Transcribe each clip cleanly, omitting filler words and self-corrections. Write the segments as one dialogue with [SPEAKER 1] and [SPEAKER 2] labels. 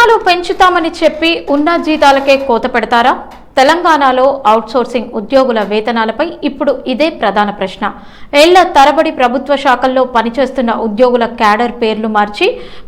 [SPEAKER 1] జీతాలు పెంచుతామని చెప్పి ఉన్న జీతాలకే కోత పెడతారా? తెలంగాణలో అవుట్సోర్సింగ్ ఉద్యోగుల వేతనాలపై ఇప్పుడు ఇదే ప్రధాన ప్రశ్న. ఏళ్ల తరబడి ప్రభుత్వ శాఖల్లో పనిచేస్తున్న ఉద్యోగుల క్యాడర్ పేర్లు మార్చి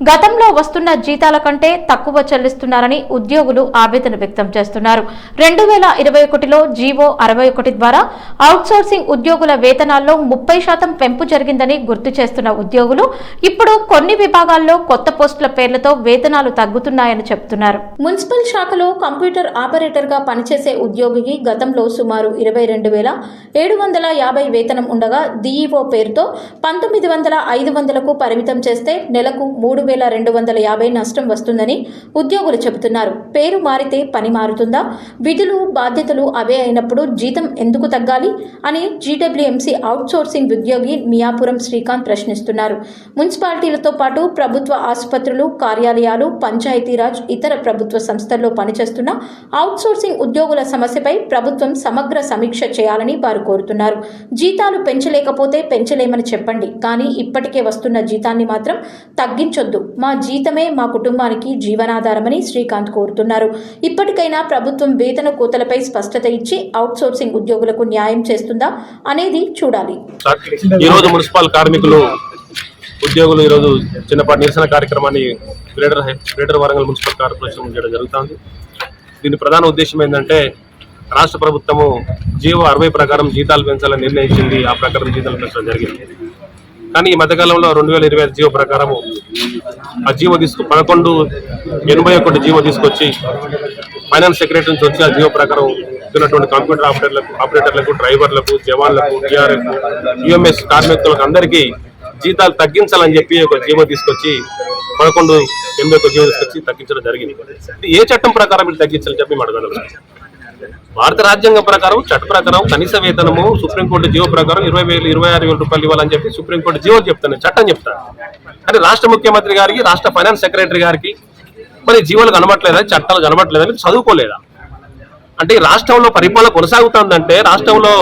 [SPEAKER 1] గతంలో వస్తున్న జీతాల కంటే తక్కువ చెల్లిస్తున్నారని ఉద్యోగులు ఆవేదన వ్యక్తం చేస్తున్నారు. 2021లో జీవో 61 ద్వారా అవుట్సోర్సింగ్ ఉద్యోగుల వేతనాల్లో 30% పెంపు జరిగిందని గుర్తు చేస్తున్న ఉద్యోగులు ఇప్పుడు కొన్ని విభాగాల్లో కొత్త పోస్టుల పేర్లతో వేతనాలు తగ్గుతున్నాయని చెబుతున్నారు. మున్సిపల్ శాఖలో కంప్యూటర్ ఆపరేటర్ గా పనిచేసే ఉద్యోగికి గతంలో సుమారు 22,750 వేతనం ఉండగా డిఈఓ పేరుతో 19,500కు పరిమితం చేస్తే నెలకు 3,250 నష్టం వస్తుందని ఉద్యోగులు చెబుతున్నారు. పేరు మారితే పని మారుతుందా? విధులు బాధ్యతలు అవే అయినప్పుడు జీతం ఎందుకు తగ్గాలి అని జీడబ్ల్యూఎంసీ అవుట్సోర్సింగ్ ఉద్యోగి మియాపురం శ్రీకాంత్ ప్రశ్నిస్తున్నారు. మున్సిపాలిటీలతో పాటు ప్రభుత్వ ఆసుపత్రులు, కార్యాలయాలు, పంచాయతీరాజ్, ఇతర ప్రభుత్వ సంస్థల్లో పనిచేస్తున్న అవుట్సోర్సింగ్ ఉద్యోగుల సమస్యపై ప్రభుత్వం సమగ్ర సమీక్ష చేయాలని వారు కోరుతున్నారు. జీతాలు పెంచలేకపోతే పెంచలేమని చెప్పండి, కానీ ఇప్పటికే వస్తున్న జీతాన్ని మాత్రం తగ్గించొద్దు. మా జీతమే మా కుటుంబానికి జీవనాధారమని శ్రీకాంత్ కోరుతున్నారు. ఇప్పటికైనా ప్రభుత్వం వేతన కోతలపై స్పష్టత ఇచ్చి అవుట్సోర్సింగ్ ఉద్యోగులకు న్యాయం చేస్తుందా అనేది చూడాలి.
[SPEAKER 2] ఈరోజు మున్సిపల్ కార్మికులు ఉద్యోగులు ఈరోజు చిన్నపాటి నిరసన కార్యక్రమాన్ని గ్రేటర్ వరంగల్ మున్సిపల్ కార్పొరేషన్ చేయడం జరుగుతుంది. దీని ప్రధాన ఉద్దేశం ఏంటంటే రాష్ట్ర ప్రభుత్వము జీవో 60 ప్రకారం జీతాలు పెంచాలని నిర్ణయించింది. ఆ ప్రకారం జీతాలు పెంచడం జరిగింది. కానీ ఈ మధ్యకాలంలో 2025 జీవో ప్రకారము ఆ జీవో 1181 జీవో తీసుకొచ్చి ఫైనాన్స్ సెక్రటరీ నుంచి వచ్చి ఆ జీవో ప్రకారం ఉన్నటువంటి కంప్యూటర్ ఆపరేటర్లకు, డ్రైవర్లకు, జవాన్లకు, టీఆర్ఎఫ్, యుఎంఎస్ కార్మికులకు అందరికీ జీతాలు తగ్గించాలని చెప్పి ఒక జీవో తీసుకొచ్చి 1181 జీవో తీసుకొచ్చి తగ్గించడం జరిగింది. ఏ చట్టం ప్రకారం మీరు తగ్గించాలని చెప్పి అడగడం. భారత రాజ్యాంగం ప్రకారం చట్ట ప్రకారం కనీస వేతనము సుప్రీంకోర్టు జీవో ప్రకారం 26,000 రూపాయలు ఇవ్వాలని చెప్పి సుప్రీంకోర్టు జీవో చెప్తాను, చట్టం చెప్తాను. కానీ రాష్ట్ర ముఖ్యమంత్రి గారికి, రాష్ట్ర ఫైనాన్స్ సెక్రటరీ గారికి మరి జీవోలు కనబట్లేదా, చట్టాలు కనబట్లేదని చదువుకోలేదా? అంటే ఈ రాష్ట్రంలో పరిపాలన కొనసాగుతుందంటే, రాష్ట్రంలో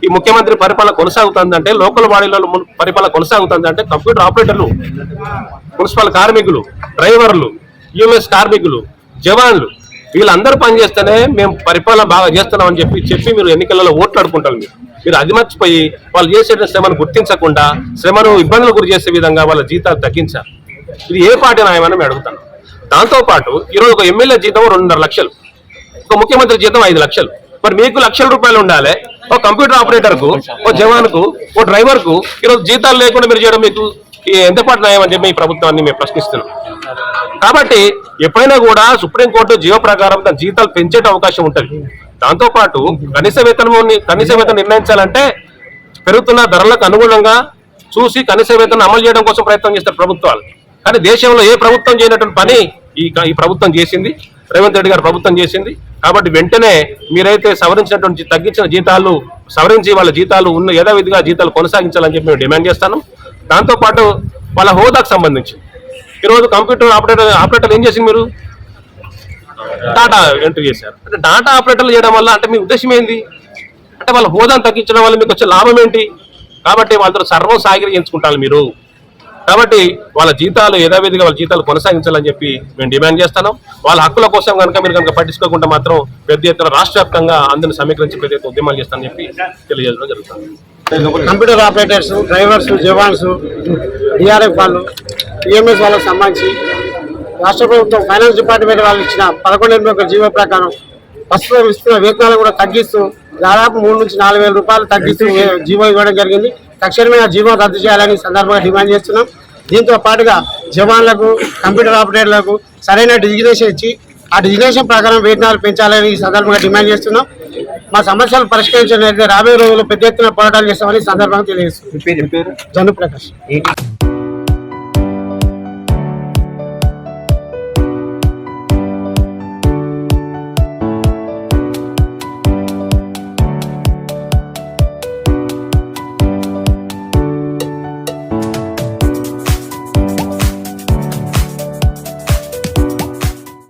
[SPEAKER 2] ఈ ముఖ్యమంత్రి పరిపాలన కొనసాగుతుందంటే, లోకల్ బాడీలో పరిపాలన కొనసాగుతుందంటే కంప్యూటర్ ఆపరేటర్లు, మున్సిపల్ కార్మికులు, డ్రైవర్లు, యుఎంఎస్ కార్మికులు, జవాన్లు వీళ్ళందరూ పనిచేస్తేనే మేము పరిపాలన బాగా చేస్తున్నామని చెప్పి మీరు ఎన్నికలలో ఓట్లు అడుకుంటారు. మీరు అది మర్చిపోయి వాళ్ళు చేసే శ్రమను గుర్తించకుండా శ్రమను ఇబ్బందులు గురి చేసే విధంగా వాళ్ళ జీతాలు తగ్గించారు. ఇది ఏ పార్టీ న్యాయమని మేము అడుగుతాను. దాంతోపాటు ఈరోజు ఒక ఎమ్మెల్యే జీతం 2.5 లక్షలు, ఒక ముఖ్యమంత్రి జీతం 5 లక్షలు. మరి మీకు ₹1,00,000 ఉండాలి. ఒక కంప్యూటర్ ఆపరేటర్కు, ఒక జవాన్కు, ఒక డ్రైవర్కు ఈరోజు జీతాలు లేకుండా మీరు చేయడం మీకు ఎంతపాటు న్యాయం అని చెప్పి ఈ ప్రభుత్వాన్ని మేము ప్రశ్నిస్తున్నాం. కాబట్టి ఎప్పుడైనా కూడా సుప్రీంకోర్టు జీవో ప్రకారం తన జీతాలు పెంచే అవకాశం ఉంటుంది. దాంతోపాటు కనీస వేతనం నిర్ణయించాలంటే పెరుగుతున్న ధరలకు అనుగుణంగా చూసి కనీస వేతనం అమలు చేయడం కోసం ప్రయత్నం చేస్తారు ప్రభుత్వాలు. కానీ దేశంలో ఏ ప్రభుత్వం చేయనటువంటి పని ఈ ప్రభుత్వం చేసింది, రేవంత్ రెడ్డి గారు ప్రభుత్వం చేసింది. కాబట్టి వెంటనే మీరైతే సవరించినటువంటి తగ్గించిన జీతాలు సవరించి వాళ్ళ జీతాలు ఉన్న యథావిధిగా జీతాలు కొనసాగించాలని చెప్పి మేము డిమాండ్ చేస్తాను. దాంతోపాటు వాళ్ళ హోదాకు సంబంధించి ఈరోజు కంప్యూటర్ ఆపరేటర్ ఏం చేసింది, మీరు డాటా ఎంట్రీ చేశారు. అంటే డాటా ఆపరేటర్లు చేయడం వల్ల అంటే మీ ఉద్దేశం ఏంది? అంటే వాళ్ళ హోదాను తగ్గించడం వల్ల మీకు వచ్చే లాభం ఏంటి? కాబట్టి వాళ్ళతో సర్వం సాగిరించుకుంటారు మీరు. కాబట్టి వాళ్ళ జీతాలు యథావిధిగా వాళ్ళ జీతాలు కొనసాగించాలని చెప్పి మేము డిమాండ్ చేస్తున్నాం. వాళ్ళ హక్కుల కోసం మీరు పట్టించుకోకుండా మాత్రం పెద్ద ఎత్తున రాష్ట్ర వ్యాప్తంగా అందరిని సమీకరించి పెద్ద ఎత్తున ఉద్యమాలు చేస్తానని చెప్పి తెలియజేయడం జరుగుతుంది.
[SPEAKER 3] Computer operators, drivers, jawans, DRF వాళ్ళు, యుఎంఎస్ వాళ్ళకి సంబంధించి రాష్ట్ర ప్రభుత్వం ఫైనాన్స్ డిపార్ట్మెంట్ వాళ్ళు ఇచ్చిన 1181 జీవో ప్రకారం ప్రస్తుతం ఇస్తున్న వేతనాలు కూడా తగ్గిస్తూ దాదాపు 3,000 నుంచి 4,000 రూపాయలు తగ్గిస్తూ జీవో ఇవ్వడం జరిగింది. తక్షణమే ఆ జీవో రద్దు చేయాలని సందర్భంగా డిమాండ్ చేస్తున్నాం. దీంతో పాటుగా జవాన్లకు, కంప్యూటర్ ఆపరేటర్లకు సరైన డిజిగ్నేషన్ ఇచ్చి ఆ డిజిగ్నేషన్ ప్రకారం వేతనాలు పెంచాలని ఈ సందర్భంగా డిమాండ్ చేస్తున్నాం. మా సమస్యలు పరిష్కరించడానికి రాబోయే రోజుల్లో పెద్ద ఎత్తున పోరాటాలు చేస్తామని సందర్భంగా తెలియజేస్తున్నాం. జన్ను ప్రకాష్.